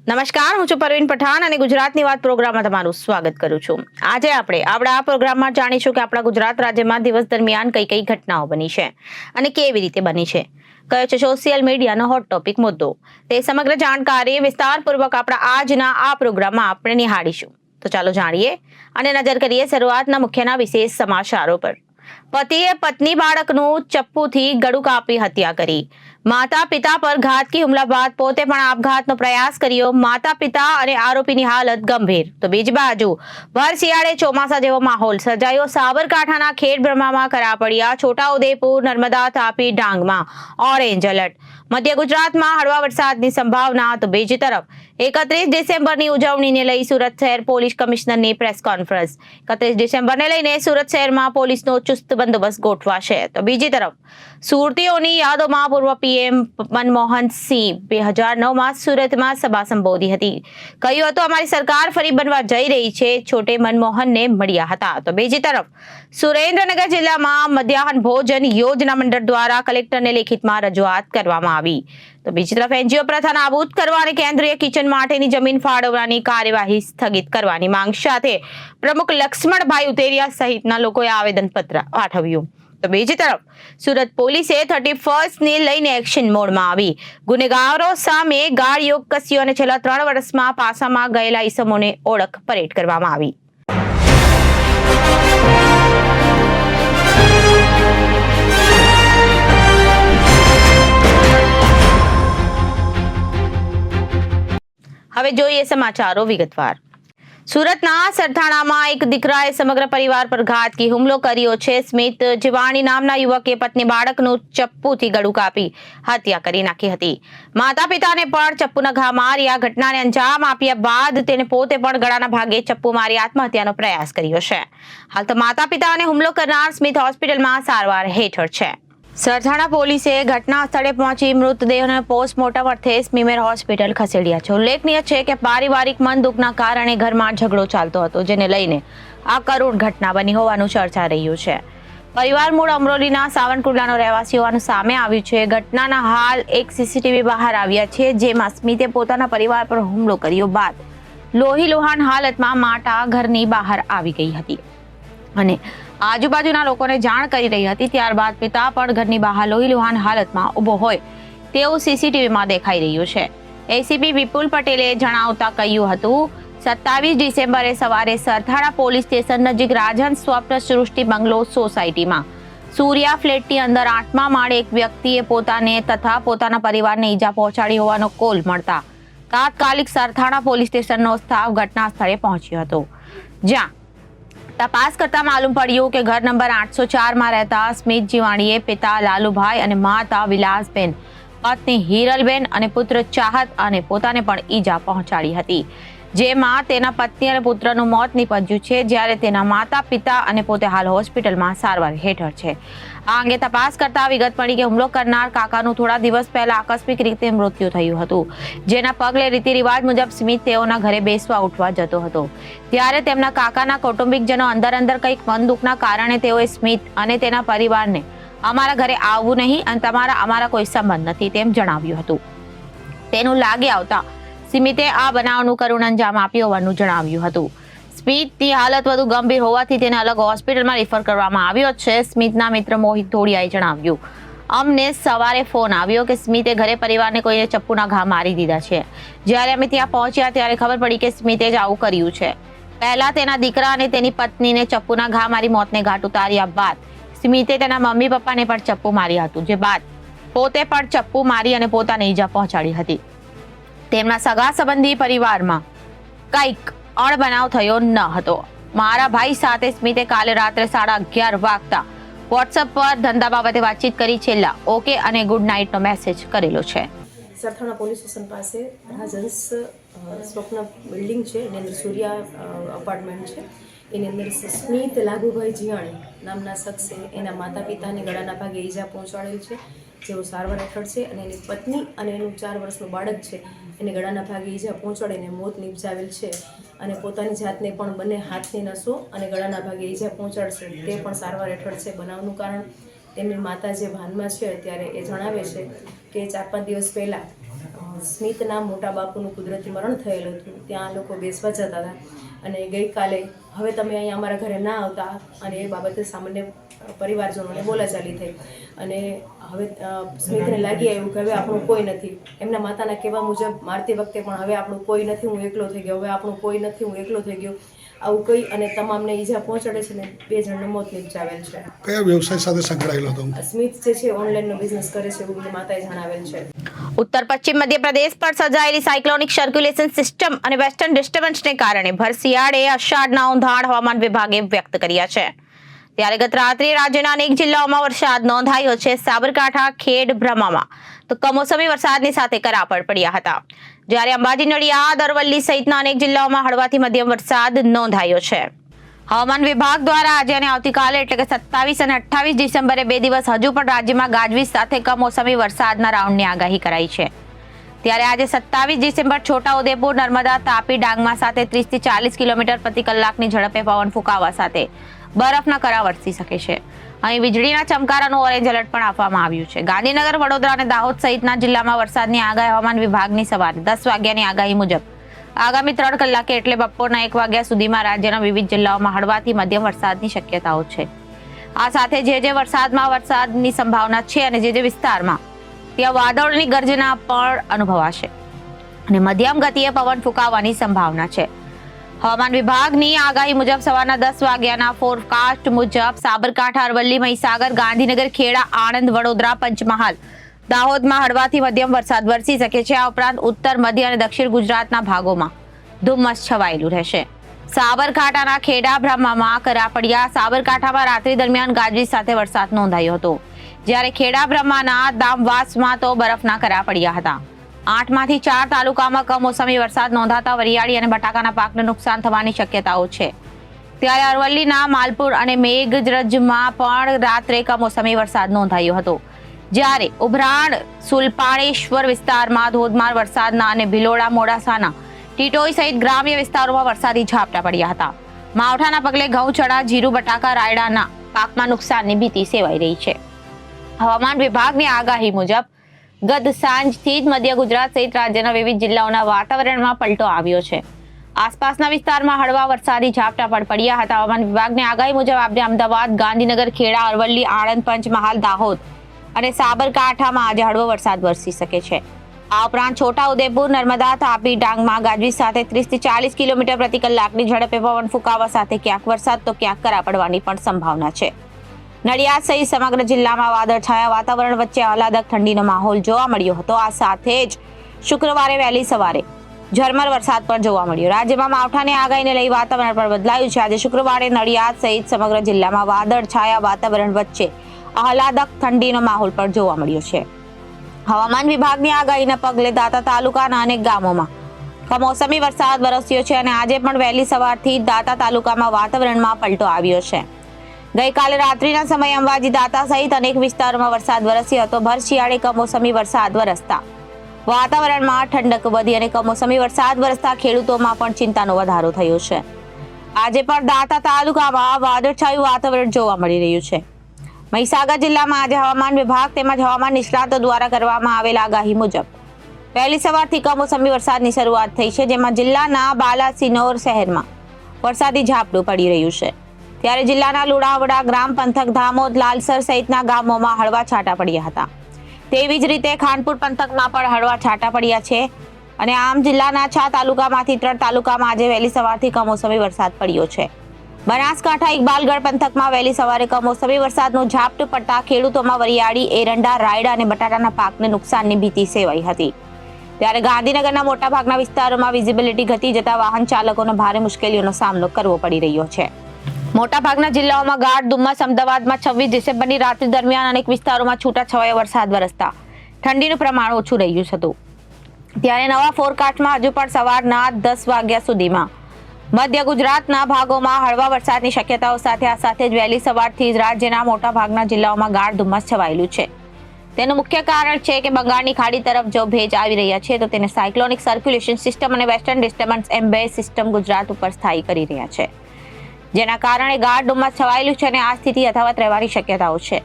નમસ્કાર, હું છું પરવીન પઠાણ અને ગુજરાતની વાત પ્રોગ્રામમાં તમારું સ્વાગત કરું છું. આજે આપણે આપણા આ પ્રોગ્રામમાં જાણીશું કે આપણા ગુજરાત રાજ્યમાં દિવસ દરમિયાન કઈ કઈ ઘટનાઓ બની છે અને કેવી રીતે બની છે, કયો છે સોશિયલ મીડિયાનો હોટ ટોપિક મુદ્દો. તે સમગ્ર જાણકારી વિસ્તારપૂર્વક આપણા આજના આ પ્રોગ્રામમાં આપણે નિહાળીશું. તો ચાલો જાણીએ અને નજર કરીએ શરૂઆતના મુખ્યના વિશેષ સમાચારો પર. પતિએ પત્ની બાળકનું ચપ્પુથી ગળું કાપી હત્યા કરી. માતા પિતા પર ઘાતકી હુમલા બાદ પોતે પણ આપઘાતનો પ્રયાસ કર્યો. માતા પિતા અને આરોપીની હાલત ગંભીર. તો બીજી બાજુ ભર શિયાળે ચોમાસા જેવો માહોલ સર્જાયો. સાબરકાંઠાના ખેડબ્રહ્મામાં કરાપડિયા, છોટાઉદેપુર, નર્મદા, તાપી, ડાંગમાં ઓરેન્જ એલર્ટ. મધ્ય ગુજરાતમાં હળવા વરસાદની સંભાવના. તો બીજી તરફ 31 ડિસેમ્બરની ઉજવણીને લઈ સુરત શહેર પોલીસ કમિશનરની પ્રેસ કોન્ફરન્સ. 31 ડિસેમ્બરને લઈને સુરત શહેરમાં પોલીસનો ચુસ્ત બંદોબસ્ત ગોઠવાશે. તો બીજી તરફ સુરતીઓની યાદોમાં પૂર્વ પીએમ મનમોહન સિંહ 2009માં સુરતમાં સભા સંબોધી હતી. કહ્યું હતું, અમારી સરકાર ફરી બનવા જઈ રહી છે. છોટે મનમોહનને મળ્યા હતા. તો બીજી તરફ સુરેન્દ્રનગર જિલ્લામાં મધ્યાહન ભોજન યોજના મંડળ દ્વારા કલેક્ટરને લેખિતમાં રજૂઆત કરવામાં આવી. તો બીજી તરફ એનજીઓ પ્રથા નાબૂદ કરવા અને કેન્દ્રીય કિચન માટેની જમીન ફાળવવાની કાર્યવાહી સ્થગિત કરવાની માંગ સાથે પ્રમુખ લક્ષ્મણભાઈ ઉતેરિયા સહિતના લોકોએ આવેદનપત્ર પાઠવ્યું. તો બીજી તરફ સુરત પોલીસે 31st લઈને એક્શન મોડમાં આવી. ગુનેગારો સામે ગાળિયો કસ્યો અને છેલ્લા 3 વર્ષમાં પાસામાં ગયેલા ઈસમોને ઓળખ પરેડ કરવામાં આવી. હવે જોઈએ સમાચારો વિગતવાર. સુરતના સરથાણામાં એક દીકરાએ સમગ્ર પરિવાર પર ઘાતકી હુમલો કર્યો છે. સ્મિત જીવાણી નામના યુવકે પત્ની બાળકનું ચપ્પુથી ગળું કાપી હત્યા કરી નાખી હતી. માતા પિતાને પણ ચપ્પુના ઘા માર્યા. ઘટનાને અંજામ આપ્યા બાદ તેને પોતે પણ ગળાના ભાગે ચપ્પુ મારી આત્મહત્યાનો પ્રયાસ કર્યો છે. હાલ તો માતા પિતાને હુમલો કરનાર સ્મિત હોસ્પિટલમાં સારવાર હેઠળ છે. સરથાણા પોલીસે ઘટના સ્થળે પહોંચી મૃતદેહને પોસ્ટમોર્ટમ અર્થે સ્મીમેર હોસ્પિટલ ખસેડ્યા છે. ઉલ્લેખનીય છે કે પારિવારિક મનદુખના કારણે ઘરમાં ઝઘડો ચાલતો હતો, જેને લઈને આ કરુણ ઘટના બની હોવાનું ચર્ચા રહ્યું છે. પરિવાર મૂળ અમરોલીના સાવનકુંડલાનો રહેવાસી હોવાનું સામે આવ્યું છે. ઘટનાના હાલ એક સીસીટીવી બહાર આવ્યા છે, જેમાં સ્મિતે પોતાના પરિવાર પર હુમલો કર્યો બાદ લોહીલુહાણ હાલતમાં માતા ઘરની બહાર આવી ગઈ હતી અને આજુબાજુના લોકોને જાણ કરી રહી હતી. ત્યારબાદ પિતા પણ ઘરની બહાર લોહીલુહાણ હાલતમાં ઊભો હોય તેવું સીસીટીવીમાં દેખાઈ રહ્યું છે. એસીપી વિપુલ પટેલે જણાવતા કહ્યું હતું, 27 ડિસેમ્બરે સવારે સરથાણા પોલીસ સ્ટેશન નજીક રાજન સ્વપ્ન સૃષ્ટિ બંગલો સોસાયટીમાં સૂર્યા ફ્લેટની અંદર 8મા માળે એક વ્યક્તિએ પોતાને તથા પોતાના પરિવારને ઈજા પહોંચાડી હોવાનો કોલ મળતા તાત્કાલિક સરથાણા પોલીસ સ્ટેશનનો સ્ટાફ ઘટના સ્થળે પહોંચ્યો હતો, જ્યાં તપાસ કરતા માલુમ પડ્યું કે ઘર નંબર 804માં રહેતા સ્મિત જીવાણીએ પિતા લાલુભાઈ અને માતા વિલાસબેન, પત્ની હિરલબેન અને પુત્ર ચાહત અને પોતાને પણ ઈજા પહોંચાડી હતી, જેમાં તેના પત્ની અને પુત્રનું મોત નીપજ્યું છે, જ્યારે તેના માતા પિતા અને પોતે હાલ હોસ્પિટલમાં સારવાર હેઠળ છે. આ અંગે તપાસ કરતા વિગત મળી કે હુમલો કરનાર કાકાનું થોડા દિવસ પહેલા આકસ્મિક રીતે મૃત્યુ થયું હતું, જેના પગલે રીતિરિવાજ મુજબ સ્મિત તેઓના ઘરે બેસવા ઉઠવા જતો હતો. ત્યારે તેમના કાકાના કૌટુંબિકજનો અંદર કંઈક મનદુખના કારણે તેઓએ સ્મિત અને તેના પરિવારને અમારા ઘરે આવવું નહીં અને અમારા કોઈ સંબંધ નથી તેમ જણાવ્યું હતું. તેનું લાગી આવતા સ્મિતે આ બનાવનું કરુણ અંજામ આપ્યું હોવાનું જણાવ્યું હતું. સ્મિતની હાલત વધુ ગંભીર હોવાથી તેને અલગ હોસ્પિટલમાં રિફર કરવામાં આવ્યો છે. સ્મિતના મિત્ર મોહિત ધોડિયાએ જણાવ્યું, અમને સવારે ફોન આવ્યો કે સ્મિતે ઘરે પરિવારને કોઈને ચપ્પુના ઘા મારી દીધા છે. જ્યારે અમે ત્યાં પહોંચ્યા ત્યારે ખબર પડી કે સ્મિતે જ આવું કર્યું છે. પહેલા તેના દીકરા અને તેની પત્નીને ચપ્પુના ઘા મારી મોતને ઘાટ ઉતાર્યા બાદ સ્મિતે તેના મમ્મી પપ્પાને પણ ચપ્પુ માર્યા હતું, જે બાદ પોતે પણ ચપ્પુ મારી અને પોતાને ઈજા પહોંચાડી હતી. તેમના સગા સંબંધી પરિવારમાં કંઈક અણબનાવ થયો ન હતો. મારા ભાઈ સાથે સ્મિતે કાલે રાત્રે 11:30 વાગતા વોટ્સએપ પર ધંધા બાબતે વાતચીત કરી છેલ્લા ઓકે અને ગુડ નાઇટનો મેસેજ કરેલો છે. સરથાણા પોલીસ સ્ટેશન પાસે રાજન્સ સ્વપ્ન બિલ્ડિંગ છે, એની અંદર સૂર્યા અપાર્ટમેન્ટ છે. એની અંદર સ્મિત લાગુભાઈ જીવાણી નામના શખ્સે એના માતા પિતાને ગળાના ભાગે ઈજા પહોંચાડેલ છે, જેઓ સારવાર હેઠળ છે, અને એની પત્ની અને એનું 4 વર્ષનું બાળક છે એને ગળાના ભાગે ઈજા પહોંચાડીને મોત નિપજાવેલ છે, અને પોતાની જાતને પણ બંને હાથની નસો અને ગળાના ભાગે ઈજા પહોંચાડશે તે પણ સારવાર હેઠળ છે. બનાવનું કારણ તેમની માતા જે ભાનમાં છે ત્યારે એ જણાવે છે કે 4-5 દિવસ પહેલાં સ્મિતના મોટા બાપુનું કુદરતી મરણ થયેલું હતું. ત્યાં લોકો બેસવા જતા હતા અને ગઈકાલે હવે તમે અહીંયા અમારા ઘરે ના આવતા અને એ બાબતે સામાન્ય પરિવારજનોને બોલાચાલી થઈ અને હવે સ્મિતને લાગી આવ્યું કે હવે આપણું કોઈ નથી. એમના માતાના કહેવા મુજબ મારતી વખતે પણ હવે આપણું કોઈ નથી, હું એકલો થઈ ગયો, હવે આપણું કોઈ નથી, હું એકલો થઈ ગયો, આવું કહી અને તમામને ઈજા પહોંચાડે છે ને 2 જણને મોત નિપજાવેલ છે. કયા વ્યવસાય સાથે સંકળાયેલો હતો? સ્મિત જે છે ઓનલાઈનનો બિઝનેસ કરે છે એવું મને માતાએ જણાવેલ છે. ઉત્તર પશ્ચિમ મધ્યપ્રદેશ પર સર્જાયેલી સાયક્લોનિક સર્ક્યુલેશન સિસ્ટમ અને વેસ્ટર્ન ડિસ્ટર્બન્સને કારણે ભર શિયાળે અષાઢના ઊંધાણ હવામાન વિભાગે વ્યક્ત કર્યા છે. ત્યારે ગત રાત્રે રાજ્યના અનેક જિલ્લાઓમાં વરસાદ નોંધાયો છે. સાબરકાંઠા, ખેડ, બ્રહ્મામાં તો કમોસમી વરસાદની સાથે કરાપડ પડ્યા હતા. જ્યારે અંબાજી, નડિયાદ, અરવલ્લી સહિતના અનેક જિલ્લાઓમાં હળવાથી મધ્યમ વરસાદ નોંધાયો છે. હવામાન વિભાગ દ્વારા આજે અને આવતીકાલે એટલે કે 27 અને 28 ડિસેમ્બરે 2 દિવસ હજુ પણ રાજ્યમાં ગાજવીજ સાથે કમોસમી વરસાદના રાઉન્ડની આગાહી કરાઈ છે. ત્યારે આજે 27 ડિસેમ્બર છોટાઉદેપુર, નર્મદા, તાપી, ડાંગમાં સાથે 30 થી 40 કિલોમીટર પ્રતિ કલાકની ઝડપે પવન ફૂંકાવા સાથે બરફના કરા વરસી શકે છે. અહીં વીજળીના ચમકારાનું ઓરેન્જ એલર્ટ પણ આપવામાં આવ્યું છે. ગાંધીનગર, વડોદરા અને દાહોદ સહિતના જિલ્લામાં વરસાદની આગાહી હવામાન વિભાગની સવારે 10 વાગ્યાની આગાહી મુજબ આગામી 3 કલાકે એટલે બપોરના 1 વાગ્યા સુધીમાં રાજ્યના વિવિધ જિલ્લાઓમાં હળવાથી મધ્યમ વરસાદની શક્યતાઓ છે. આ સાથે જે વરસાદની સંભાવના છે અને જે વિસ્તારમાં ત્યાં વાદળોની ગર્જના પણ અનુભવાશે અને મધ્યમ ગતિએ પવન ફૂંકાવાની સંભાવના છે. હવામાન વિભાગની આગાહી મુજબ સવારના 10 વાગ્યાના ફોરકાસ્ટ મુજબ સાબરકાંઠા, અરવલ્લી, મહીસાગર, ગાંધીનગર, ખેડા, આણંદ, વડોદરા, પંચમહાલ, દાહોદમાં હળવાથી મધ્યમ વરસાદ વરસી શકે છે. આ ઉપરાંત ઉત્તર, મધ્ય અને દક્ષિણ ગુજરાતના ભાગોમાં ધુમ્મસ છવાયેલું રહેશે. સાબરકાંઠાના ખેડા, બ્રહ્મામાં કરાપડિયા. સાબરકાંઠામાં રાત્રિ દરમિયાન ગાજવીજ સાથે વરસાદ નોંધાયો હતો. જ્યારે ખેડા, બ્રહ્માના દામવાસમાં તો બરફના કરા પડ્યા હતા. 8 માંથી 4 તાલુકામાં કમોસમી વરસાદ નોંધાતા વરિયાળી અને બટાકાના પાકને નુકસાન થવાની શક્યતાઓ છે. ત્યારે અરવલ્લીના માલપુર અને મેઘરજમાં પણ રાત્રે કમોસમી વરસાદ નોંધાયો હતો. જ્યારે ઉભરાણ, સુલપાણેશ્વર વિસ્તારમાં ધોધમાર વરસાદના અને ભિલોડા, મોડાસાના ટીટોઈ સહિત ગ્રામ્ય વિસ્તારોમાં વરસાદી ઝાપટા પડ્યા હતા. માવઠાના પગલે ઘઉં, ચણા, જીરું, બટાકા, રાયડાના પાકમાં નુકસાનની ભીતિ સેવાઈ રહી છે. હવામાન વિભાગની આગાહી મુજબ ગત સાંજથી જ મધ્ય ગુજરાત સહિત રાજ્યના વિવિધ જિલ્લાઓના વાતાવરણમાં પલટો આવ્યો છે. આસપાસના વિસ્તારમાં હળવા વરસાદી ઝાપટા પણ પડ્યા હતા. હવામાન વિભાગની આગાહી મુજબ આજે અમદાવાદ, ગાંધીનગર, ખેડા, અરવલ્લી, આણંદ, પંચમહાલ, દાહોદ અને સાબરકાંઠામાં આજે હળવો વરસાદ વરસી શકે છે. આ ઉપરાંત છોટાઉદેપુર, નર્મદા, તાપી, ડાંગમાં ગાજવીજ સાથે 30 થી 40 કિલોમીટર પ્રતિ કલાકની ઝડપે પવન ફૂંકાવા સાથે ક્યાંક વરસાદ તો ક્યાંક કરા પડવાની પણ સંભાવના છે. નડિયાદ સહિત સમગ્ર જિલ્લામાં વાદળછાયા વાતાવરણ વચ્ચે આહલાદક ઠંડીનો માહોલ જોવા મળ્યો હતો. આ સાથે જ શુક્રવારે વહેલી સવારે ઝરમર વરસાદ પણ જોવા મળ્યો. રાજ્યમાં માવઠાની આગાહીને લઈ વાતાવરણ પણ બદલાયું છે. આજે શુક્રવારે નડિયાદ સહિત સમગ્ર જિલ્લામાં વાદળછાયા વાતાવરણ વચ્ચે આહલાદક ઠંડીનો માહોલ પણ જોવા મળ્યો છે. હવામાન વિભાગની આગાહીના પગલે દાંતા તાલુકાના અનેક ગામોમાં કમોસમી વરસાદ વરસ્યો છે અને આજે પણ વહેલી સવારથી દાંતા તાલુકામાં વાતાવરણમાં પલટો આવ્યો છે. ગઈકાલે રાત્રિના સમયે અંબાજી, દાંતા સહિત અનેક વિસ્તારોમાં વરસાદ વરસ્યો હતો. ભર શિયાળે કમોસમી વરસાદ વરસતા વાતાવરણમાં ઠંડક વધી અને કમોસમી વરસાદ વરસતા ખેડૂતોમાં પણ ચિંતાનો વધારો થયો છે. આજે પણ દાંતા તાલુકામાં વાદળછાયું વાતાવરણ જોવા મળી રહ્યું છે. મહીસાગર જિલ્લામાં આજે હવામાન વિભાગ તેમજ હવામાન નિષ્ણાતો દ્વારા કરવામાં આવેલ આગાહી મુજબ વહેલી સવારથી કમોસમી વરસાદની શરૂઆત થઈ છે, જેમાં જિલ્લાના બાલાસિનોર શહેરમાં વરસાદી ઝાપટું પડી રહ્યું છે. ત્યારે જિલ્લાના લુણાવાડા ગ્રામ પંથક, ધામોદ, લાલસર સહિતના ગામોમાં હળવા છાંટા પડ્યા હતા. તેવી જ રીતે ખાનપુર પંથકમાં પણ હળવા છાંટા પડ્યા છે અને આમ જિલ્લાના 6 તાલુકામાંથી 3 તાલુકામાં આજે વહેલી સવારથી કમોસમી વરસાદ પડ્યો છે. બનાસકાંઠા ઇકબાલગઢ પંથકમાં વહેલી સવારે કમોસમી વરસાદનું ઝાપટું પડતા ખેડૂતોમાં વરિયાળી, એરંડા, રાયડા અને બટાટાના પાકને નુકસાનની ભીતિ સેવાઈ હતી. ત્યારે ગાંધીનગરના મોટાભાગના વિસ્તારોમાં વિઝિબિલિટી ઘટી જતા વાહન ચાલકોને ભારે મુશ્કેલીઓનો સામનો કરવો પડી રહ્યો છે. મોટાભાગના જિલ્લાઓમાં ગાઢ ધુમ્મસ. અમદાવાદમાં 26 ડિસેમ્બરની રાત્રિ દરમિયાન અનેક વિસ્તારોમાં છૂટાછવાયા વરસાદ વરસતા ઠંડીનું પ્રમાણ ઓછું રહ્યું હતું. ત્યારે નવા ફોરકાસ્ટમાં હજુ પણ સવારના 10 વાગ્યા સુધીમાં મધ્ય ગુજરાતના ભાગોમાં હળવા વરસાદની શક્યતાઓ સાથે આ સાથે જ વહેલી સવારથી જ રાજ્યના મોટાભાગના જિલ્લાઓમાં ગાઢ ધુમ્મસ છવાયેલું છે. તેનું મુખ્ય કારણ છે કે બંગાળની ખાડી તરફ જો ભેજ આવી રહ્યા છે તો તેને સાયક્લોનિક સર્ક્યુલેશન સિસ્ટમ અને વેસ્ટર્ન ડિસ્ટર્બન્સ એમ 2 સિસ્ટમ ગુજરાત ઉપર સ્થાયી કરી રહ્યા છે, જેના કારણે ગાઢ ધુમ્મસ છવાયેલું છે અને આ સ્થિતિ યથાવત રહેવાની શક્યતાઓ છે.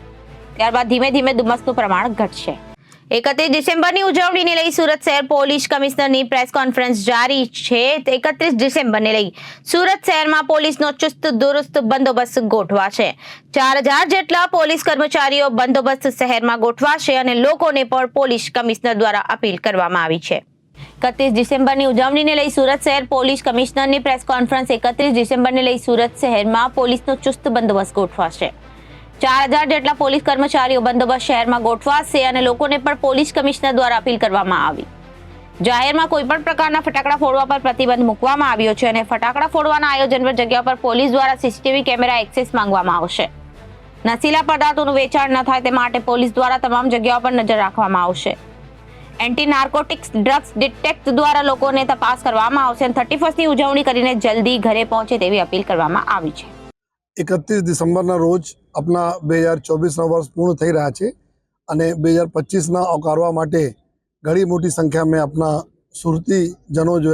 ત્યારબાદ ધીમે ધીમે ધુમ્મસનું પ્રમાણ ઘટશે. 31 ડિસેમ્બરની ઉજવણીને લઈ સુરત શહેર પોલીસ કમિશનરની પ્રેસ કોન્ફરન્સ જારી છે. 31 ડિસેમ્બરને લઈ સુરત શહેરમાં પોલીસનો ચુસ્ત દુરુસ્ત બંદોબસ્ત ગોઠવાશે. 4000 જેટલા પોલીસ કર્મચારીઓ બંદોબસ્ત શહેરમાં ગોઠવાશે અને લોકોને પણ પોલીસ કમિશનર દ્વારા અપીલ કરવામાં આવી છે. 31 ડિસેમ્બરની ઉજવણીને લઈ સુરત શહેર પોલીસ કમિશનરની પ્રેસ કોન્ફરન્સ. 31 ડિસેમ્બરને લઈ સુરત શહેરમાં પોલીસનો ચુસ્ત બંદોબસ્ત ગોઠવાશે. 4000 જેટલા પોલીસ કર્મચારીઓ બંદોબસ્ત શહેરમાં ગોઠવાશે અને લોકોને પણ પોલીસ કમિશનર દ્વારા અપીલ કરવામાં આવી. જાહેરમાં કોઈ પણ પ્રકારના ફટાકડા ફોડવા પર પ્રતિબંધ મૂકવામાં આવ્યો છે અને ફટાકડા ફોડવાના આયોજન પર જગ્યા પર પોલીસ દ્વારા સીસીટીવી કેમેરા એક્સેસ માંગવામાં આવશે. નશીલા પદાર્થોનું વેચાણ ન થાય તે માટે પોલીસ દ્વારા તમામ જગ્યાઓ પર નજર રાખવામાં આવશે. એન્ટી નાર્કોટિક્સ ડ્રગ્સ ડિટેક્ટ દ્વારા લોકોને તપાસ કરવામાં આવશે અને 31મી ઉજવણી કરીને જલ્દી ઘરે પહોંચે તેવી અપીલ કરવામાં આવી છે. 31 ડિસેમ્બરના રોજ આપણા 2024ના વર્ષ પૂર્ણ થઈ રહ્યા છે અને 2025ના આવકારવા માટે ઘણી મોટી સંખ્યામાં આપણા સુરતીજનો જો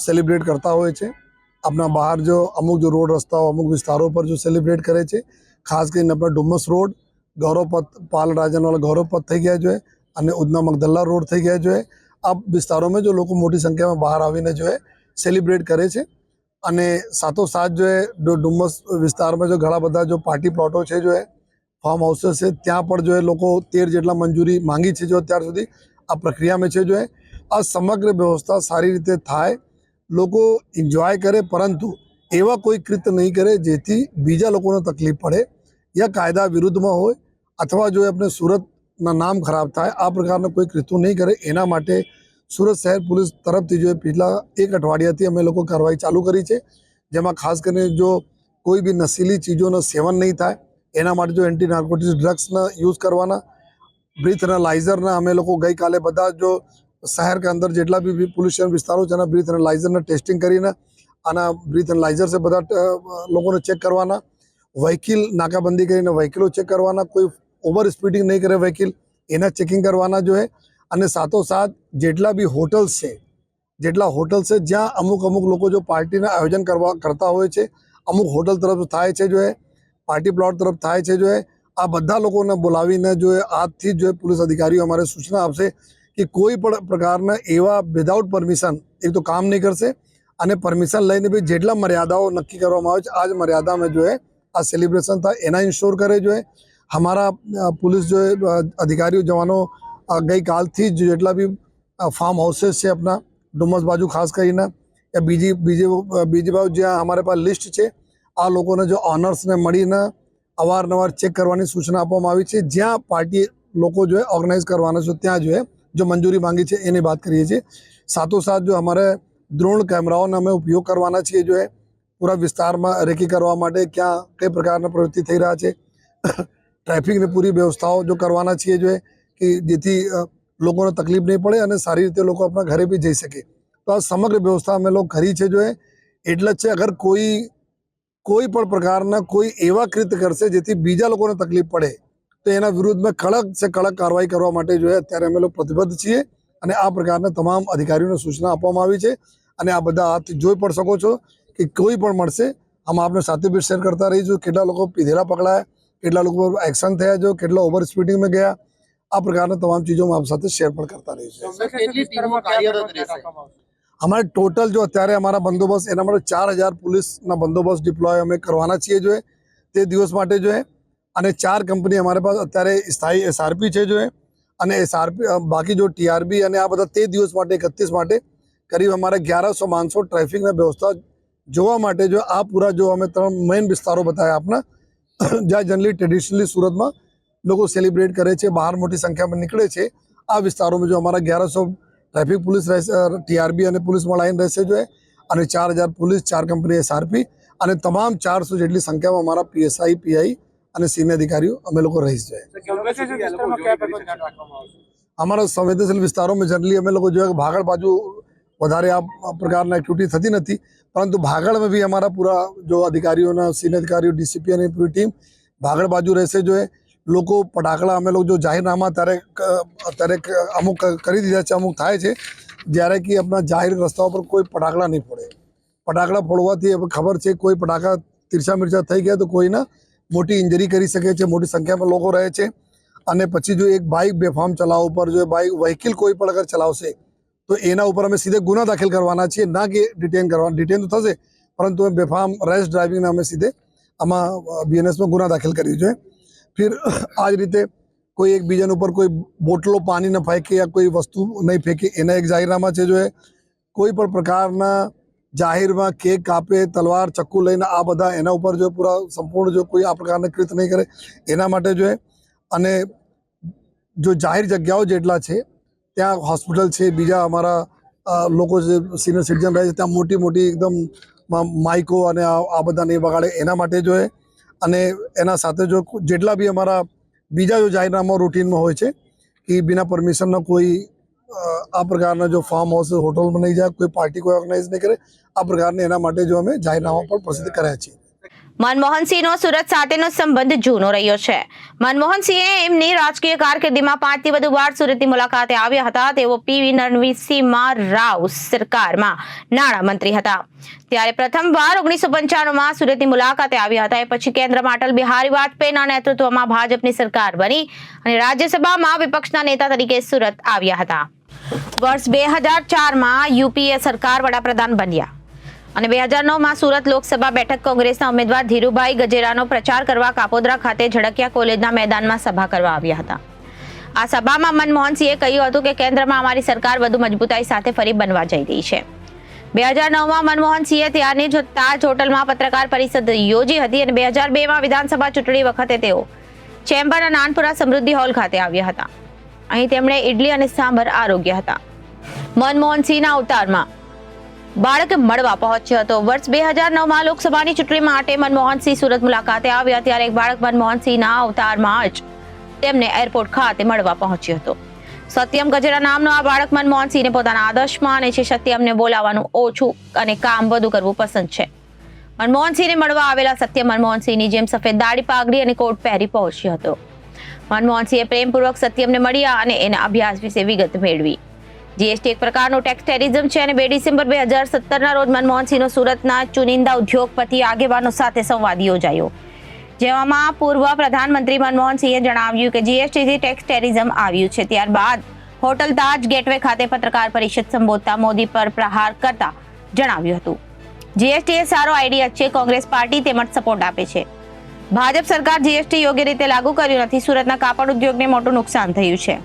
સેલિબ્રેટ કરતા હોય છે. આપણા બહાર જો અમુક જો રોડ રસ્તાઓ અમુક વિસ્તારો પર જો સેલિબ્રેટ કરે છે, ખાસ કરીને આપણા ડુમસ રોડ, ગૌરવપથ, પાલ રાજાનવાલા ગૌરવપથ થઈ ગયા જોઈએ અને ઉધના મગદલ્લા રોડ થઈ ગયા જોઈએ. આ વિસ્તારોમાં જો લોકો મોટી સંખ્યામાં બહાર આવીને જો સેલિબ્રેટ કરે છે અને સાથોસાથ જો ડુમસ વિસ્તારમાં જો ઘણા બધા જો પાર્ટી પ્લોટો છે જો ફાર્મ હાઉસીસ છે ત્યાં પણ જો લોકો 13 જેટલા મંજૂરી માંગી છે જો અત્યાર સુધી આ પ્રક્રિયામાં છે જો આ સમગ્ર વ્યવસ્થા સારી રીતે થાય, લોકો એન્જોય કરે પરંતુ એવા કોઈ કૃત્ય નહીં કરે જેથી બીજા લોકોને તકલીફ પડે યા કાયદા વિરુદ્ધમાં હોય અથવા જો આપણે સુરતના નામ ખરાબ થાય આ પ્રકારના કોઈ કૃત્યો નહીં કરે. એના માટે સુરત શહેર પોલીસ તરફથી જો પિછલા 1 અઠવાડિયાથી અમે લોકો કાર્યવાહી ચાલુ કરી છે, જેમાં ખાસ કરીને જો કોઈ બી નશીલી ચીજોનું સેવન નહીં થાય એના માટે જો એન્ટી નાર્કોટિક્સ ડ્રગ્સના યુઝ કરવાના, બ્રીથ એનાલાઇઝરના અમે લોકો ગઈકાલે બધા જો શહેર કે અંદર જેટલા બી પોલ્યુશન વિસ્તારો છે એના બ્રીથ એનાલાઇઝરના ટેસ્ટિંગ કરીને આના બ્રીથ એનાલાઇઝર से બધા લોકોને ચેક કરવાના, વ્હીકલ નાકાબંધી કરીને વ્હીકલો ચેક કરવાના, કોઈ ઓવર સ્પીડિંગ નહીં કરે વ્હીકલ એના ચેકિંગ કરવાના જો અને સાથોસાથ જેટલા બી હોટલ્સ છે જ્યાં અમુક લોકો જો પાર્ટીના આયોજન કરતા હોય છે, અમુક હોટલ તરફ થાય છે જો પાર્ટી પ્લોટ તરફ થાય છે જો આ બધા લોકોને બોલાવીને જો આજથી જ પોલીસ અધિકારીઓ અમારે સૂચના આપશે કે કોઈ પણ પ્રકારના એવા વિધાઉટ પરમિશન એક તો કામ નહીં કરશે અને પરમિશન લઈને બી જેટલા મર્યાદાઓ નક્કી કરવામાં આવે છે આ જ મર્યાદામાં જો આ સેલિબ્રેશન થાય એના ઇન્શ્યોર કરે જો हमारा पुलिस जो अधिकारियों जवानों ગઈકાલથી જ જેટલા બી ફાર્મ હાઉસીસ છે આપણા ડુમસ બાજુ ખાસ કરીને या બીજી બાજુ જ્યાં અમારે પાસે લિસ્ટ છે આ લોકોને જો ઓનર્સને મળીને અવારનવાર ચેક કરવાની સૂચના આપવામાં આવી છે. જ્યાં પાર્ટી લોકો જો ઓર્ગેનાઇઝ કરવાના છે ત્યાં જો મંજૂરી માંગી છે એની વાત કરીએ છીએ. સાથોસાથ જો અમારે ડ્રોન કેમેરાઓનો અમે ઉપયોગ કરવાના છીએ જો પૂરા વિસ્તારમાં રેકી કરવા માટે ક્યાં કઈ પ્રકારના પ્રવૃત્તિ થઈ રહ્યા છે, ટ્રાફિકની પૂરી વ્યવસ્થાઓ જો કરવાના છીએ જો કે જેથી લોકોને તકલીફ નહીં પડે અને સારી રીતે લોકો આપણા ઘરે બી જઈ શકે. તો આ સમગ્ર વ્યવસ્થા અમે લોકો કરી છે જો એટલે જ છે. અગર કોઈ પણ પ્રકારના કોઈ એવા કૃત્ય કરશે જેથી બીજા લોકોને તકલીફ પડે તો એના વિરુદ્ધમાં કડક સે કડક કાર્યવાહી કરવા માટે જો અત્યારે અમે લોકો પ્રતિબદ્ધ છીએ અને આ પ્રકારના તમામ અધિકારીઓને સૂચના આપવામાં આવી છે અને આ બધા આપ જોઈ પણ શકો છો કે કોઈ પણ મળશે हम आपने સાથે બી શેર કરતા રહીશું કેટલા લોકો પીધેલા પકડાયા, કેટલા લોકો એક્શન થયા જો કેટલા ઓવર સ્પીડિંગ में ગયા, આ પ્રકારના તમામ ચીજો हम आप સાથે શેર પણ કરતા રહીશું. हमारे टोटल जो અત્યારે અમારા બંદોબસ્ત એના માટે 4000 પોલીસના બંદોબસ્ત ડિપ્લોય અમે કરવાના છીએ જો તે દિવસ માટે જો અને 4 કંપની અમારે પાસે અત્યારે સ્થાયી એસઆરપી છે જો અને એસઆરપી બાકી જો ટીઆરબી અને આ બધા તે દિવસ માટે 31 માટે करीब हमारे 1100 मानसो ट्रैफिक में व्यवस्था જોવા માટે જો આ પૂરા જો અમે 3 મેઇન વિસ્તારો બતાવ્યા આપના જ્યાં જનરલી ટ્રેડિશનલી સુરતમાં લોકો સેલિબ્રેટ કરે છે, બહાર મોટી સંખ્યામાં નીકળે છે. આ વિસ્તારોમાં જો અમારા 1100 ટ્રાફિક પોલીસ રહેશે, ટીઆરબી અને પોલીસ મળાઈને રહેશે જો અને 4000 પોલીસ, 4 કંપની એસઆરપી અને તમામ 400 જેટલી સંખ્યામાં અમારા પીએસઆઈ, પીઆઈ અને સિનિયર અધિકારીઓ અમે લોકો રહીશ છે. અમારા સંવેદનશીલ વિસ્તારોમાં જનરલી અમે લોકો જો ભાગળ બાજુ વધારે આ પ્રકારના એક્ટિવિટી થતી નથી, પરંતુ ભાગળ में भी हमारा पूरा जो अधिकारियों सीनियर अधिकारियों डीसीपी અને પૂરી ટીમ ભાગળ બાજુ રહેશે જો લોકો ફટાકડા અમે લોકો જો જાહેરનામા અત્યારે અમુક કરી દીધા છે, અમુક થાય છે જ્યારે કે આપણા જાહેર રસ્તાઓ પર કોઈ ફટાકડા નહીં ફોડે. ફટાકડા ફોડવાથી ખબર છે કોઈ ફટાકા તિરછા મિર્ચા થઈ ગયા તો કોઈને મોટી ઇન્જરી કરી શકે છે, મોટી સંખ્યામાં લોકો રહે છે અને પછી જો એક બાઇક બેફામ ચલાવવા ઉપર જો બાઇક વ્હીકલ કોઈ પણ અગર ચલાવશે તો એના ઉપર અમે સીધે ગુના દાખલ કરવાના છીએ, ના કે ડિટેન કરવાના. ડિટેન તો થશે પરંતુ બેફામ રેશ ડ્રાઇવિંગના અમે સીધે આમાં બીએનએસમાં ગુના દાખલ કરી છે. ફિર આ જ રીતે કોઈ એકબીજાના ઉપર કોઈ બોટલો પાણી ન ફેંકે યા કોઈ વસ્તુ નહીં ફેંકે એના એક જાહેરનામા છે. જો કોઈ પણ પ્રકારના જાહેરમાં કેક કાપે, તલવાર ચક્કુ લઈને આ બધા એના ઉપર જો પૂરા સંપૂર્ણ જો કોઈ આ પ્રકારના કૃત્ય નહીં કરે એના માટે જો અને જો જાહેર જગ્યાઓ જેટલા છે ત્યાં હોસ્પિટલ છે, બીજા અમારા લોકો જે સિનિયર સિટીઝન રહે છે ત્યાં મોટી મોટી એકદમ માઇકો અને આ બધા નહીં વગાડે એના માટે જો અને એના સાથે જો જેટલા બી અમારા બીજા જો જાહેરનામા રૂટીનમાં હોય છે કે બિના પરમિશનનો કોઈ આ પ્રકારના જો ફાર્મ હાઉસ હોટલમાં નહીં જાય, કોઈ પાર્ટી કોઈ ઓર્ગેનાઇઝ નહીં કરે, આ પ્રકારના એના માટે જો અમે જાહેરનામા પણ પ્રસિદ્ધ કર્યા છીએ. મનમોહનસિંહનો સુરત સાથેનો સંબંધ જૂનો રહ્યો છે. મનમોહનસિંહે એમની રાજકીય કારકિર્દીમાં 5થી વધુ વાર સુરતની મુલાકાતે આવ્યા હતા. તેઓ પીવી નરસિંહ રાવ સરકારમાં નાણામંત્રી હતા. ત્યારે પ્રથમવાર 1995માં સુરતની મુલાકાતે આવ્યા હતા. એ પછી કેન્દ્રમાં અટલ બિહારી વાજપેયીના નેતૃત્વમાં ભાજપની સરકાર બની અને રાજ્યસભામાં વિપક્ષના નેતા તરીકે સુરત આવ્યા હતા. વર્ષ 2004માં યુપીએ સરકાર વડાપ્રધાન બન્યા અને 2009માં સુરત લોકસભા બેઠક કોંગ્રેસના ઉમેદવાર ધીરુભાઈ ગજેરાનો પ્રચાર કરવા કાપોદ્રા ખાતે ઝડકિયા કોલેજના મેદાનમાં સભા કરવા આવ્યા હતા. આ સભામાં મનમોહનસિંહે કહ્યું હતું કે કેન્દ્રમાં અમારી સરકાર વધુ મજબૂતાઈ સાથે ફરી બનવા જઈ રહી છે. 2009માં મનમોહનસિંહે ત્યારની તાજ હોટલમાં પત્રકાર પરિષદ યોજી હતી અને 2002માં વિધાનસભા ચૂંટણી વખતે તેઓ ચેમ્બરના નાનપુરા સમૃદ્ધિ હોલ ખાતે આવ્યા હતા. અહીં તેમણે ઇડલી અને સાંભર આરોગ્ય હતા. મનમોહનસિંહના અવતારમાં બાળક મળવા પહોંચ્યો હતો. વર્ષ 2009માં લોકસભાની ચૂંટણી માટે મનમોહનસિંહ સુરત મુલાકાતે આવ્યા ત્યારે એક બાળક મનમોહનસિંહના અવતારમાં જ તેમને એરપોર્ટ ખાતે મળવા પહોંચ્યો હતો. સત્યમ ગજેરા નામનો આ બાળક મનમોહનસિંહને પોતાના આદર્શ માને છે. સત્યમને બોલાવવાનું ઓછું અને કામ વધુ કરવું પસંદ છે. મનમોહનસિંહને મળવા આવેલા સત્યમ મનમોહનસિંહની જેમ સફેદ દાઢી, પાઘડી અને કોટ પહેરી પહોંચ્યો હતો. મનમોહનસિંહે પ્રેમપૂર્વક સત્યમને મળ્યા અને એના અભ્યાસ વિશે વિગત મેળવી. જીએસટી એક પ્રકારનું ટેક્સ ટેરિઝમ છે અને 2 ડિસેમ્બર 2017ના રોજ મનમોહનસિંહનો સુરતના ચુનિંદા ઉદ્યોગપતિ આગેવાનો સાથે સંવાદ યોજાયો, જેમાં પૂર્વ પ્રધાનમંત્રી મનમોહનસિંહે જણાવ્યું કે જીએસટીથી ટેક્સ ટેરિઝમ આવ્યું છે. ત્યારબાદ હોટલ તાજ ગેટવે ખાતે પત્રકાર પરિષદ સંબોધતા મોદી પર પ્રહાર કરતા જણાવ્યું હતું, જીએસટી એ સારો આઈડિયા છે. કોંગ્રેસ પાર્ટી તેમજ સપોર્ટ આપે છે. ભાજપ સરકાર જીએસટી યોગ્ય રીતે લાગુ કર્યું નથી. સુરતના કાપડ ઉદ્યોગને મોટું નુકસાન થયું છે.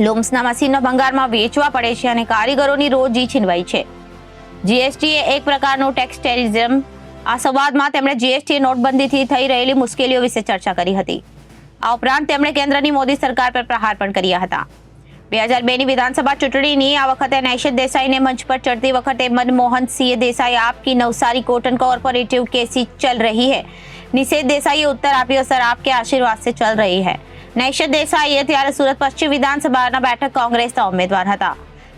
લૂમ્સના મશીનો ભંગારમાં વેચવા પડે છે અને કારીગરોની રોજી છીનવાઈ છે. જીએસટી એ એક પ્રકારનું ટેક્સ ટેરિઝમ. આ સંવાદમાં તેમણે જીએસટી નોટબંધીથી થઈ રહેલી મુશ્કેલીઓ વિશે ચર્ચા કરી હતી. આ ઉપરાંત તેમણે કેન્દ્રની મોદી સરકાર પર પ્રહાર પણ કર્યા હતા. 2002ની વિધાનસભા ચૂંટણીની આ વખતે નૈશદ દેસાઈને મંચ પર ચડતી વખતે મનમોહનસિંહે દેસાઈ આપકી નવસારી કોટન કોऑपरेटिव कैसी चल रही है. નિષેધ દેસાઈએ ઉત્તર આપ્યો, સર આપકે આશીર્વાદ से चल रही है. નૈશદ દેસાઈએ ત્યારે સુરત પશ્ચિમ વિધાનસભાના બેઠક કોંગ્રેસના ઉમેદવાર હતા.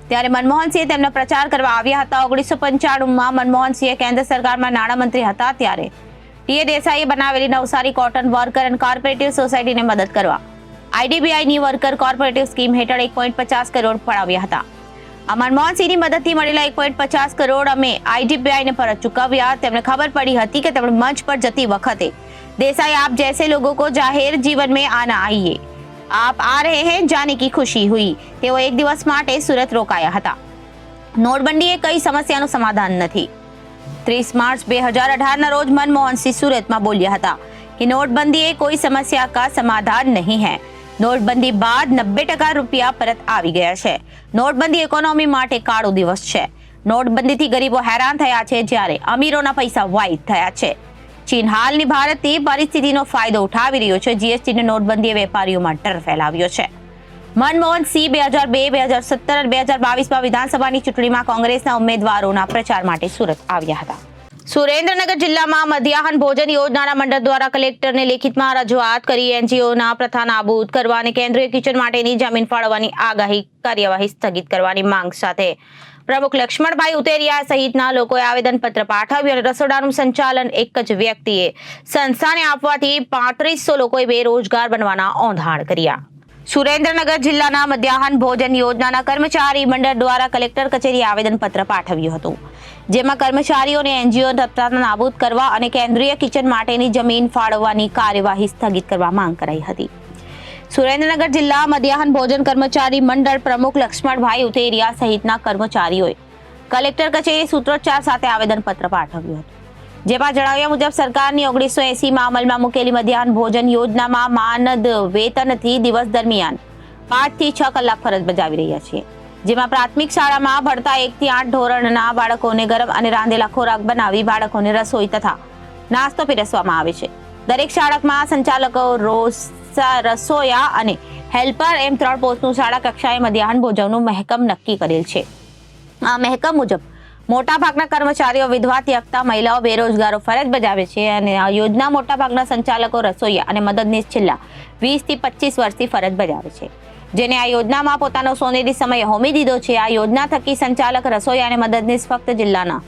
ત્યારે મનમોહનસિંહે તેમનો પ્રચાર કરવા આવ્યા હતા. 1995માં મનમોહનસિંહે કેન્દ્ર સરકારમાં નાણામંત્રી હતા ત્યારે ટીએ દેસાઈએ બનાવેલી Navsari cotton worker and cooperative સોસાયટીને મદદ કરવા આઈડીબીઆઈની વર્કર કોઓપરેટિવ સ્કીમ હેઠળ 1.50 કરોડ ફાળવ્યા હતા. આ મનમોહનસિંહની મદદથી મળેલા 1.50 કરોડ અમે આઈડીબીઆઈને પરત ચૂકવ્યા. તેમને ખબર પડી હતી કે તેમણે મંચ પર જતી વખતે देसाई आप जैसे लोगों को जाहिर जीवन में आना आइए, आप आ रहे हैं जाने की खुशी हुई. તેઓ એક દિવસ માટે સુરત રોકાયા હતા. નોટબંધી એ કઈ સમસ્યાનું સમાધાન નથી. 30 માર્ચ 2018ના રોજ મનમોહનસિંહ સુરતમાં બોલ્યા હતા કે નોટબંધી એ કોઈ સમસ્યા કા સમાધાન નહીં है. નોટબંધી બાદ 90% રૂપિયા પરત આવી ગયા છે. નોટબંધી ઇકોનોમી માટે કાળો દિવસ છે. નોટબંધીથી ગરીબો હેરાન થયા છે જ્યારે અમીરોના પૈસા વાઇટ થયા છે. ચીન હાલની ભારતની પરિસ્થિતિનો ફાયદો ઉઠાવી રહ્યો છે. જીએસટી અને નોટબંધીએ વેપારીઓમાં ડર ફેલાવ્યો છે. મનમોહનસિંહ 2002, 2017 અને 2022માં વિધાનસભાની ચૂંટણીમાં કોંગ્રેસના ઉમેદવારોના પ્રચાર માટે સુરત આવ્યા હતા. સુરેન્દ્રનગર જિલ્લામાં મધ્યાહન ભોજન યોજનાના મંડળ દ્વારા કલેક્ટરને લેખિતમાં રજૂઆત કરી એનજીઓના પ્રથા નાબૂદ કરવા અને કેન્દ્રીય કિચન માટેની જમીન ફાળવવાની કાર્યવાહી સ્થગિત કરવાની માંગ સાથે પ્રમુખ લક્ષ્મણભાઈ ઉતેરિયા સહિતના લોકોએ આવેદનપત્ર પાઠવ્યું અને રસોડાનું સંચાલન એક જ વ્યક્તિએ સંસ્થાને આપવાથી 3500 લોકોએ બેરોજગાર બનવાના ઓંધાણ કર્યા. સુરેન્દ્રનગર જિલ્લાના મધ્યાહન ભોજન યોજનાના કર્મચારી મંડળ દ્વારા કલેક્ટર કચેરીએ આવેદનપત્ર પાઠવ્યું હતું, જેમાં કર્મચારીઓને એનજીઓ પ્રથા નાબૂદ કરવા અને કેન્દ્રીય કિચન માટેની જમીન ફાળવવાની કાર્યવાહી સ્થગિત કરવા માંગ કરાઈ હતી. સુરેન્દ્રનગર જિલ્લા મધ્યાહન ભોજન કર્મચારી મંડળ પ્રમુખ લક્ષ્મણભાઈ ઉતેરિયા સહિતના કર્મચારીઓએ કલેક્ટર કચેરી સૂત્રોચ્ચાર સાથે આવેદનપત્ર પાઠવ્યું હતું, જેમાં જણાવ્યા મુજબ સરકારની 1980માં અમલમાં મૂકેલી મધ્યાહન ભોજન યોજનામાં માનદ વેતનથી દિવસ દરમિયાન 5 થી 6 કલાક ફરજ બજાવી રહ્યા છીએ, જેમાં પ્રાથમિક શાળામાં ભણતા 1 થી 8 ધોરણના બાળકોને ગરમ અને રાંધેલા ખોરાક બનાવી બાળકોને રસોઈ તથા નાસ્તો પીરસવામાં આવે છે. દરેક શાળામાં સંચાલકો, રસોયા અને હેલ્પર એમ 3 પોસ્ટનું શાળા કક્ષાએ મધ્યાહન ભોજનનું મહેકમ નક્કી કરેલ છે. આ મહેકમ મુજબ મોટાભાગના કર્મચારીઓ વિધવા, ત્યક્તા મહિલાઓ, બેરોજગારો ફરજ બજાવે છે અને આ યોજના મોટાભાગના સંચાલકો, રસોઈયા અને મદદનીશ છેલ્લા 20 થી 25 વર્ષથી ફરજ બજાવે છે, જેને આ યોજનામાં પોતાનો સોનેરી સમય હોમી દીધો છે. આ યોજના થકી સંચાલક, રસોઈયા અને મદદનીશ ફક્ત જિલ્લાના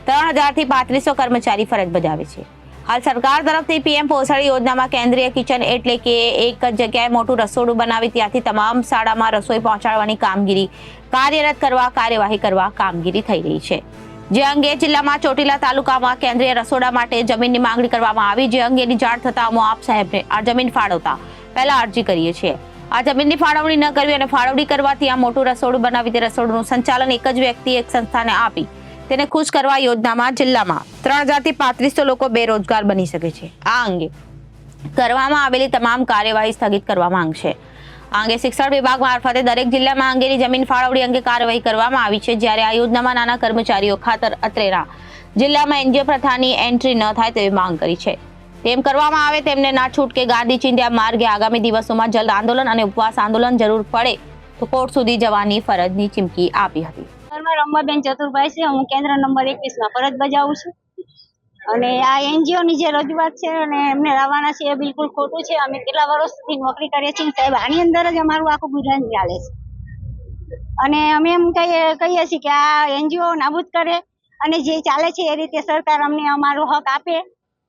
3000 થી 3500 કર્મચારી ફરજ બજાવે છે. હાલ સરકાર તરફથી પીએમ પોષણ યોજનામાં કેન્દ્રીય કિચન એટલે કે એક જ જગ્યાએ મોટું રસોડું બનાવી ત્યાંથી તમામ શાળામાં રસોઈ પહોંચાડવાની કામગીરી કાર્યરત કરવા, કાર્યવાહી કરવા કામગીરી થઈ રહી છે. જે અંગે જિલ્લામાં ચોટીલા તાલુકામાં કેન્દ્રીય રસોડા માટે જમીનની માંગણી કરવામાં આવી, જે અંગેની જાણ થતા અમે આપ સાહેબને આ જમીન ફાળવતા પહેલા અરજી કરીએ છીએ. આ જમીનની ફાળવણી ન કરવી અને ફાળવણી કરવાથી આ મોટું રસોડું બનાવી તે રસોડુંનું સંચાલન એક જ વ્યક્તિ એક સંસ્થાને આપી તેને ખુશ કરવા યોજનામાં જિલ્લામાં 3000 થી 3500 લોકો બેરોજગાર બની શકે છે. આ અંગે કરવામાં આવેલી તમામ કાર્યવાહી સ્થગિત કરવા માંગશે. આ અંગે શિક્ષણ વિભાગ મારફતે દરેક જિલ્લામાં અંગેની જમીન ફાળવણી અંગે કાર્યવાહી કરવામાં આવી છે. જ્યારે આ યોજનામાં નાના કર્મચારીઓ ખાતર અત્રેના જિલ્લામાં એનજીઓ પ્રથાની એન્ટ્રી ન થાય તેવી માંગ કરી છે. તેમ કરવામાં આવે તેમને ના છૂટકે ગાંધી ચિંધ્યા માર્ગે આગામી દિવસોમાં જલ્દ આંદોલન અને ઉપવાસ આંદોલન જરૂર પડે તો કોર્ટ સુધી જવાની ફરજની ચીમકી આપી હતી. રંબાબેન ચતુરભાઈ છે. હું કેન્દ્ર નંબર 21માં ફરજ બજાવું છું અને આ એનજીઓની જે રજૂઆત છે અને એમને લાવવાના છે એ બિલકુલ ખોટું છે. અમે કેટલા વર્ષથી નોકરી કરીએ છીએ સાહેબ, આની અંદર જ અમારું આખું ગુજરાન ચાલે છે અને અમે એમ કહીએ છીએ કે આ એનજીઓ નાબૂદ કરે અને જે ચાલે છે એ રીતે સરકાર અમને અમારો હક આપે.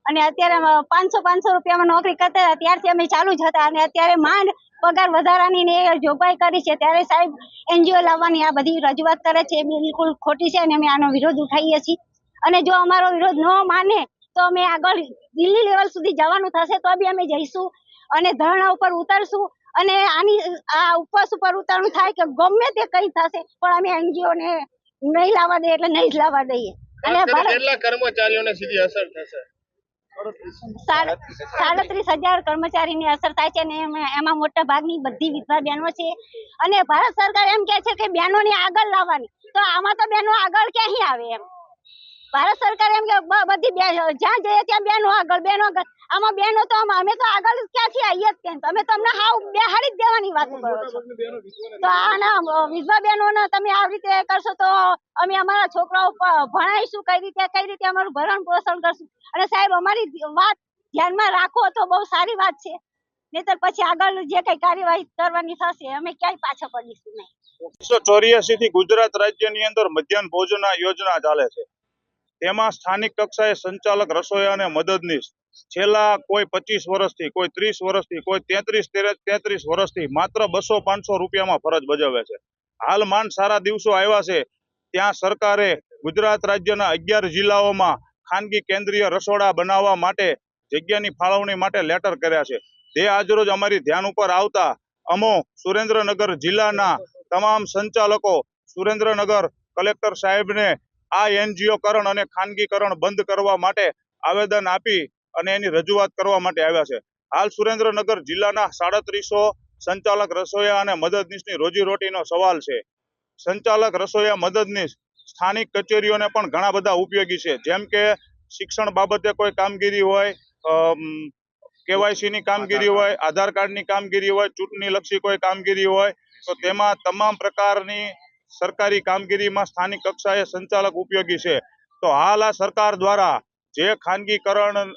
અને અત્યારે 500 રૂપિયામાં નોકરી કરતા હતા ત્યારથી અમે ચાલુ જ હતા અને અત્યારે માંડ પગાર વધારાની ને જોગવાઈ કરી છે, ત્યારે સાહેબ એનજીઓ લાવવાની આ બધી રજૂઆત કરે છે એ બિલકુલ ખોટી છે અને અમે આનો વિરોધ ઉઠાવીએ છીએ. અને જો અમારો વિરોધ ન માને તો અમે આગળ દિલ્હી લેવલ સુધી જવાનું થશે તો બી અમે જઈશું અને ધરણા ઉપર ઉતરશું અને આની આ ઉપવાસ ઉપર ઉતરવું થાય કે ગમે તે કઈ થશે પણ અમે એનજીઓ ને નહીં લાવવા દઈએ એટલે નહીં જ લાવવા દઈએ. અને કેટલા કર્મચારીઓને સીધી અસર થશે? 37,000 કર્મચારીની અસર થાય છે અને એમાં મોટા ભાગની બધી વિધવા બહેનો છે અને ભારત સરકાર એમ કહે છે કે બહેનોને આગળ લાવવાની, તો આમાં તો બહેનો આગળ ક્યાંથી આવે? એમ ભારત સરકાર એમ કે બધી જ્યાં જઈએ ત્યાં બહેનો આગળ. આમાં બહેનો તો અમે તો આગળ ક્યાંથી આવીએ જ કેમ? તમે તમને હાવ બેહાડી જ દેવાની વાત કરો છો. તો આના વિધવા બહેનોને તમે આવી રીતે કરશો તો અમે અમારા છોકરાઓ ભણાવીશું કઈ રીતે અમારું ભરણ પોષણ કરશું? અને સાહેબ અમારી વાત ધ્યાનમાં રાખો તો બહુ સારી વાત છે, નહીતર પછી આગળ જે કઈ કાર્યવાહી કરવાની થશે અમે ક્યાંય પાછા પડીશું નહીં. 1984 થી ગુજરાત રાજ્યની અંદર મધ્યાહન ભોજન યોજના ચાલે છે. તેમાં સ્થાનિક કક્ષાએ સંચાલક, રસોઈયા અને મદદનીશ છેલ્લા કોઈ 25 વર્ષથી, કોઈ 30 વર્ષથી, કોઈ 33 વર્ષથી માત્ર 200-500 રૂપિયામાં ફરજ બજાવે છે. હાલ માંડ સારા દિવસો આવ્યા છે ત્યાં સરકારે ગુજરાત રાજ્યના 11 જિલ્લાઓમાં ખાનગી કેન્દ્રીય રસોડા બનાવવા માટે જગ્યાની ફાળવણી માટે લેટર કર્યા છે. તે આજરોજ અમારી ધ્યાન ઉપર આવતા અમો સુરેન્દ્રનગર જિલ્લાના તમામ સંચાલકો સુરેન્દ્રનગર કલેક્ટર સાહેબને આ એનજીઓકરણ અને ખાનગીકરણ બંધ કરવા માટે આવેદન આપી અને એની રજૂઆત કરવા માટે આવ્યા છે. હાલ સુરેન્દ્રનગર જિલ્લાના 3700 સંચાલક, રસોઈયા અને મદદનીશની રોજીરોટીનો સવાલ છે. સંચાલક, રસોઈયા, મદદનીશ સ્થાનિક કચેરીઓને પણ ઘણા બધા ઉપયોગી છે. જેમ કે શિક્ષણ બાબતે કોઈ કામગીરી હોય, કેવાયસીની કામગીરી હોય, આધાર કાર્ડની કામગીરી હોય, ચૂંટણી લક્ષી કોઈ કામગીરી હોય, તો તેમાં તમામ પ્રકારની સરકારી કામગીરીમાં સ્થાનિક કક્ષાએ સંચાલક ઉપયોગી છે. તો હાલ આ સરકાર દ્વારા જે ખાનગીકરણનું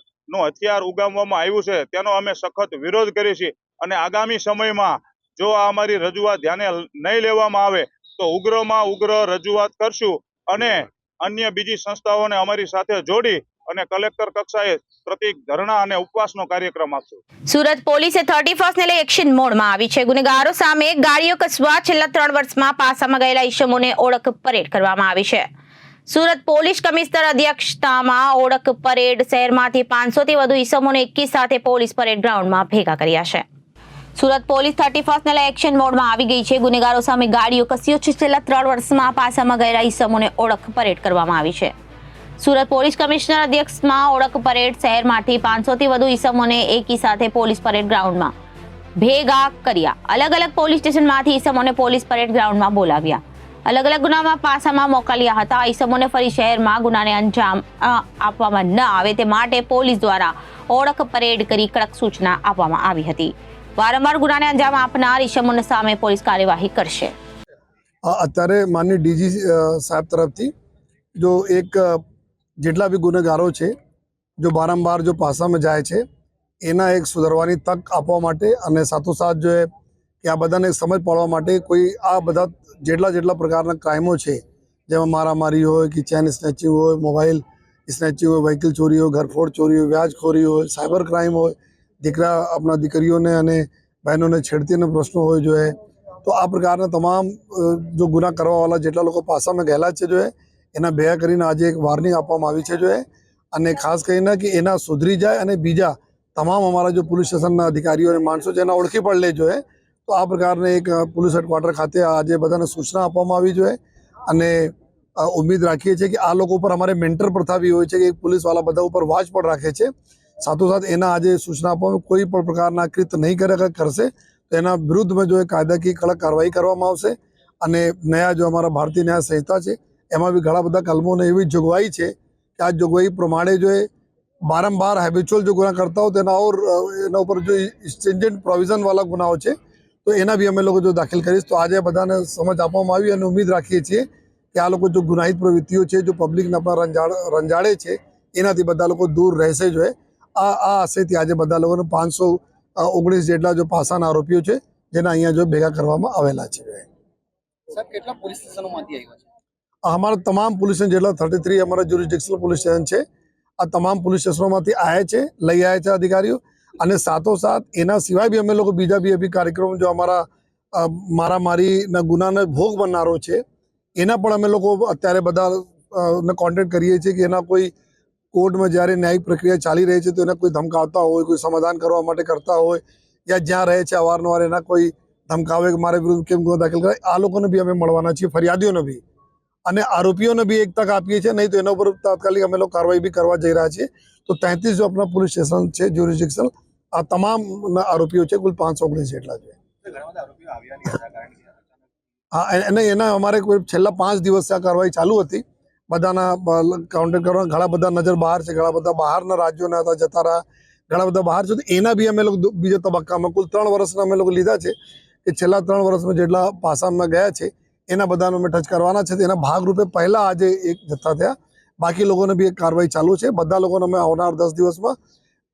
હથિયાર ઉગામવામાં આવ્યું છે તેનો અમે સખત વિરોધ કરીએ છીએ અને આગામી સમયમાં જો આ અમારી રજૂઆત ધ્યાને નહીં લેવામાં આવે તો ઉગ્રમાં ઉગ્ર રજૂઆત કરશું અને અન્ય બીજી સંસ્થાઓને અમારી સાથે જોડી અને કલેક્ટર કક્ષાએ પ્રતિક ધરણા અને ઉપવાસનો કાર્યક્રમ આપશું. સુરત પોલીસે 31st ને લઈ એક્શન મોડમાં આવી છે. ગુનેગારો સામે ગાડીઓ કસવા છેલ્લા 3 વર્ષમાં પાસામાં ગયેલા ઈસમોને ઓળખ પરેડ કરવામાં આવી છે. સુરત પોલીસ કમિશનર અધ્યક્ષતામાં ઓળખ પરેડ શહેરમાંથી 500 થી વધુ ઈસમોને 21 સાથે પોલીસ પરેડ ગ્રાઉન્ડમાં ભેગા કર્યા છે. સુરત પોલીસ 31st ને લઈ એક્શન મોડમાં આવી ગઈ છે. ગુનેગારો સામે ગાડીઓ કસ્યો છે. છેલ્લા 3 વર્ષમાં પાસામાં ગયેલા ઈસમોને ઓળખ પરેડ કરવામાં આવી છે. સુરત પોલીસ કમિશનર અધ્યક્ષમાં ઓળખ પરેડ શહેરમાંથી 500 થી વધુ ઈસમોને એકી સાથે પોલીસ પરેડ ગ્રાઉન્ડમાં ભેગા કર્યા. અલગ અલગ પોલીસ સ્ટેશનમાંથી ઈસમોને પોલીસ પરેડ ગ્રાઉન્ડમાં બોલાવ્યા. અલગ અલગ ગુનામાં પાસામાં મોકલ્યા હતા. ઈસમોને ફરી શહેરમાં ગુનાને અંજામ આપવામાં ન આવે તે માટે પોલીસ દ્વારા ઓળખ પરેડ કરી કડક સૂચના આપવામાં આવી હતી. વારંવાર ગુનાને અંજામ આપનાર ઈસમોને સામે પોલીસ કાર્યવાહી કરશે. અત્યારે માનનીય ડીજી સાહેબ તરફથી જો એક જેટલા બી ગુનેગારો છે જો વારંવાર જો પાસામાં જાય છે એના એક સુધારવાની તક આપવા માટે અને સાથોસાથ જો કે આ બધાને સમજ પાડવા માટે કોઈ આ બધા જેટલા પ્રકારના ક્રાઇમો છે જેમાં મારામારી હોય કે ચેન સ્નેચિંગ હોય, મોબાઈલ સ્નેચિંગ હોય, વ્હીકલ ચોરી હોય, ઘરફોડ ચોરી હોય, વ્યાજખોરી હોય, સાયબર ક્રાઇમ હોય, આપણા દીકરીઓને અને બહેનોને છેડતીના પ્રશ્નો હોય જો તો આ પ્રકારના તમામ જો ગુના કરવાવાળા જેટલા લોકો પાસામાં ગયેલા છે જો એના ભેગા કરીને આજે એક વોર્નિંગ આપવામાં આવી છે જો અને ખાસ કરીને કે એના સુધરી જાય અને બીજા તમામ અમારા જો પોલીસ સ્ટેશનના અધિકારીઓ અને માણસો છે એના ઓળખી પણ લે જો તો આ પ્રકારને એક પોલીસ હેડક્વાર્ટર ખાતે આજે બધાને સૂચના આપવામાં આવી જોઈએ અને ઉમ્મીદ રાખીએ છીએ કે આ લોકો ઉપર અમારે મેન્ટર પ્રથા બી હોય છે કે પોલીસવાળા બધા ઉપર વોચ પણ રાખે છે. સાથોસાથ એના આજે સૂચના આપવામાં કોઈ પણ પ્રકારના કૃત્ય નહીં કરશે તો એના વિરુદ્ધમાં જો કાયદાકીય કડક કાર્યવાહી કરવામાં આવશે. અને નયા જો અમારા ભારતીય ન્યાય સંહિતા છે એમાં બી ઘણા બધા કલમોને એવી જોગવાઈ છે કે આ જોગવાઈ પ્રમાણે જો વારંવાર હેબિચ્યુઅલ જો ગુના કરતા હોય તો એના ઉપર જો સ્ટ્રિન્જન્ટ પ્રોવિઝનવાળા ગુનાઓ છે તો એના બી અમે લોકો જો દાખલ કરીશ. તો આજે બધાને સમજ આપવામાં આવી અને ઉમ્મીદ રાખીએ છીએ કે આ લોકો જો ગુનાહિત પ્રવૃત્તિઓ છે જો પબ્લિકને આપણા રંજાડે છે એનાથી બધા લોકો દૂર રહેશે જો આ આશયથી આજે બધા લોકોને 519 જેટલા જો પાસાના આરોપીઓ છે જેના અહીંયા જો ભેગા કરવામાં આવેલા છે. સાહેબ કેટલા પોલીસ સ્ટેશનોમાંથી આવ્યા છે? અમારા તમામ પોલીસ સ્ટેશન જેટલા 33 અમારા જ્યુરિસ્ડિક્શનલ પોલીસ સ્ટેશન છે આ તમામ પોલીસ સ્ટેશનોમાંથી આવ્યા છે, લઈ આવ્યા છે અધિકારીઓ. અને સાથોસાથ એના સિવાય બી અમે લોકો બીજા બી કાર્યક્રમ જો અમારા મારામારીના ગુનાના ભોગ બનનારો છે એના પણ અમે લોકો અત્યારે બધા કોન્ટેક્ટ કરીએ છીએ કે એના કોઈ કોર્ટમાં જ્યારે ન્યાયિક પ્રક્રિયા ચાલી રહી છે તો એના કોઈ ધમકાવતા હોય, કોઈ સમાધાન કરવા માટે કરતા હોય યા જ્યાં રહે છે અવારનવાર એના કોઈ ધમકાવે કે મારે વિરુદ્ધ કેમ ગુનો દાખલ કરે આ લોકોને બી અમે મળવાના છીએ, ફરિયાદીઓને બી અને આરોપીઓને બી એક તક આપીએ છીએ. નહીં તો એના ઉપર તાત્કાલિક અમે લોકો કાર્યવાહી બી કરવા જઈ રહ્યા છીએ. તો 33 જો આપણા પોલીસ સ્ટેશન છે જ્યુરિસ્ડિક્શન આ તમામ આરોપીઓ છે, કુલ 519 જેટલા છે. હા અને એના અમારે કોઈ છેલ્લા 5 દિવસ આ કાર્યવાહી ચાલુ હતી. બધાના કાઉન્ટેક્ટ કરવા ઘણા બધા નજર બહાર છે, ઘણા બધા બહારના રાજ્યોના હતા જતા રહ્યા, ઘણા બધા બહાર છે. એના બી અમે લોકો બીજા તબક્કામાં કુલ 3 વર્ષના અમે લોકો લીધા છે કે છેલ્લા 3 વર્ષમાં જેટલા પાસામાં ગયા છે એના બધાનો અમે ટચ કરવાના છે. એના ભાગરૂપે પહેલા આજે એક જથ્થા થયા, બાકી લોકોને બી એક કાર્યવાહી ચાલુ છે. બધા લોકોને અમે આવનાર 10 દિવસમાં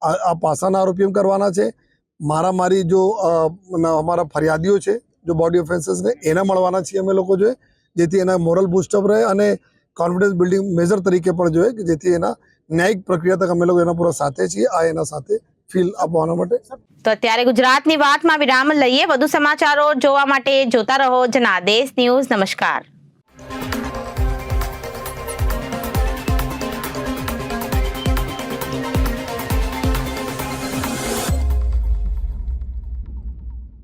આ પાસાના આરોપીઓ કરવાના છે. મારામારી જો અમારા ફરિયાદીઓ છે જો બોડી ઓફેન્સીસને એના મળવાના છીએ અમે લોકો જોઈએ જેથી એના મોરલ બૂસ્ટઅપ રહે અને કોન્ફિડન્સ બિલ્ડિંગ મેજર તરીકે પણ જોઈએ કે જેથી એના ન્યાયિક પ્રક્રિયા તક અમે લોકો એના પૂરા સાથે છીએ આ એના સાથે ફીલ આપવાના માટે. તો અત્યારે ગુજરાતની વાતમાં વિરામ લઈએ. વધુ સમાચારો જોવા માટે જોતા રહો જનાદેશ ન્યૂઝ. નમસ્કાર.